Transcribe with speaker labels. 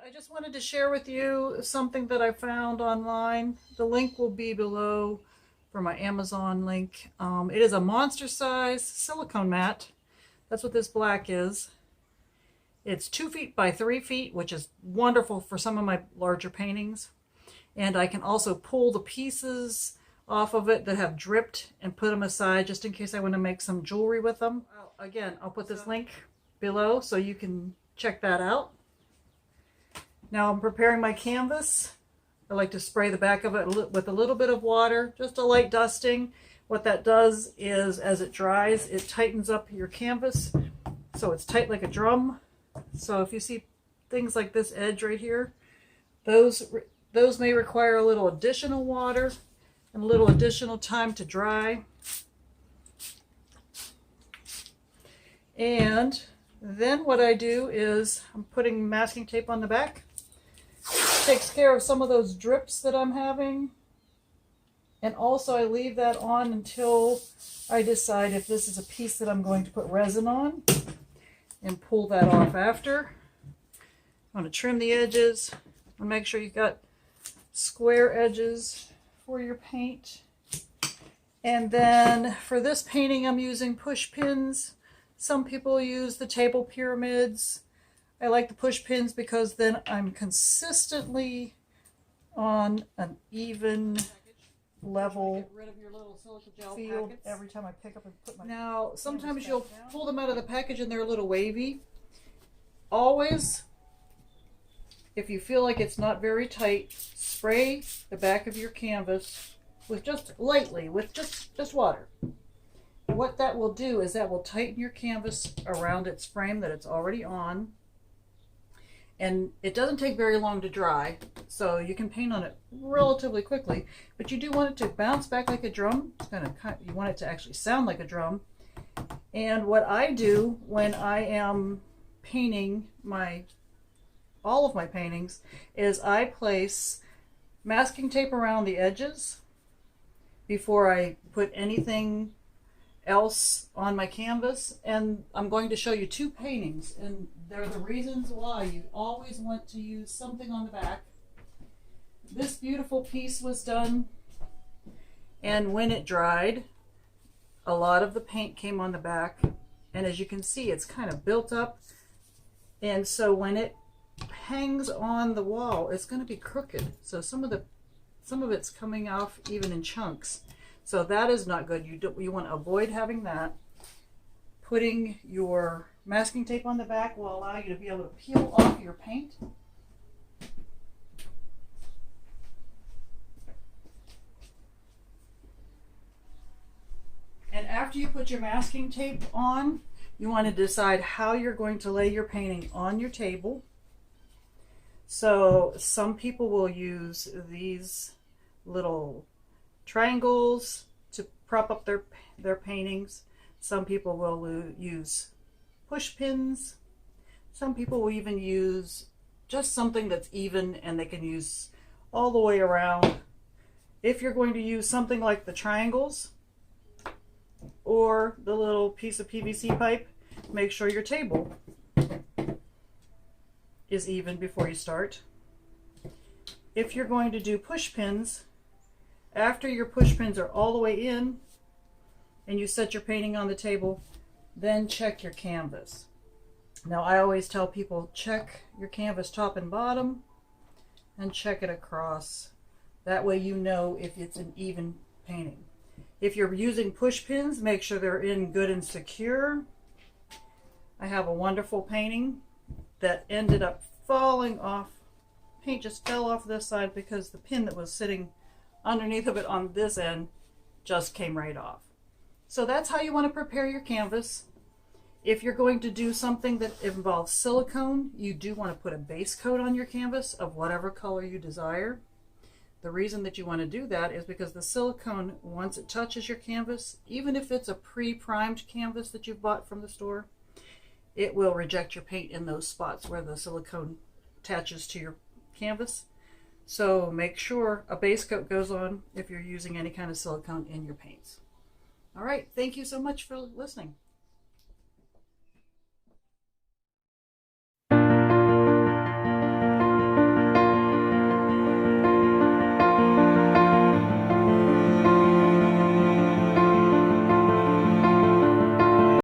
Speaker 1: I just wanted to share with you something that I found online. The link will be below for my Amazon link. It is a monster size silicone mat. That's what this black is. It's 2 feet by 3 feet, which is wonderful for some of my larger paintings. And I can also pull the pieces off of it that have dripped and put them aside just in case I want to make some jewelry with them. Again, I'll put this link below so you can check that out. Now I'm preparing my canvas. I like to spray the back of it with a little bit of water, just a light dusting. What that does is, as it dries, it tightens up your canvas so it's tight like a drum. So if you see things like this edge right here, those may require a little additional water and a little additional time to dry. And then what I do is I'm putting masking tape on the back. Takes care of some of those drips that I'm having. And also I leave that on until I decide if this is a piece that I'm going to put resin on, and pull that off after. I want to trim the edges and make sure you've got square edges for your paint. And then for this painting I'm using push pins. Some people use the table pyramids. I like the push pins because then I'm consistently on an even level field every time I pick up and put my... Now, sometimes you'll pull them out of the package and they're a little wavy. Always, if you feel like it's not very tight, spray the back of your canvas with just lightly, with just water. What that will do is that will tighten your canvas around its frame that it's already on. And it doesn't take very long to dry, so you can paint on it relatively quickly, but you do want it to bounce back like a drum. It's you want it to actually sound like a drum. And what I do when I am painting all of my paintings is I place masking tape around the edges before I put anything else on my canvas. And I'm going to show you 2 paintings, and they're the reasons why you always want to use something on the back. This beautiful piece was done, and when it dried, a lot of the paint came on the back, and as you can see, it's kind of built up, and so when it hangs on the wall, it's going to be crooked. So some of it's coming off even in chunks. So that is not good. You want to avoid having that. Putting your masking tape on the back will allow you to be able to peel off your paint. And after you put your masking tape on, you want to decide how you're going to lay your painting on your table. So some people will use these little triangles to prop up their paintings. Some people will use push pins. Some people will even use just something that's even and they can use all the way around. If you're going to use something like the triangles or the little piece of PVC pipe, make sure your table is even before you start. If you're going to do push pins, after your push pins are all the way in and you set your painting on the table, then check your canvas. Now I always tell people, check your canvas top and bottom and check it across. That way you know if it's an even painting. If you're using push pins, make sure they're in good and secure. I have a wonderful painting that ended up falling off. Paint just fell off this side because the pin that was sitting underneath of it on this end just came right off. So that's how you want to prepare your canvas. If you're going to do something that involves silicone, you do want to put a base coat on your canvas of whatever color you desire. The reason that you want to do that is because the silicone, once it touches your canvas, even if it's a pre-primed canvas that you've bought from the store, it will reject your paint in those spots where the silicone attaches to your canvas. So make sure a base coat goes on if you're using any kind of silicone in your paints. All right, thank you so much for listening.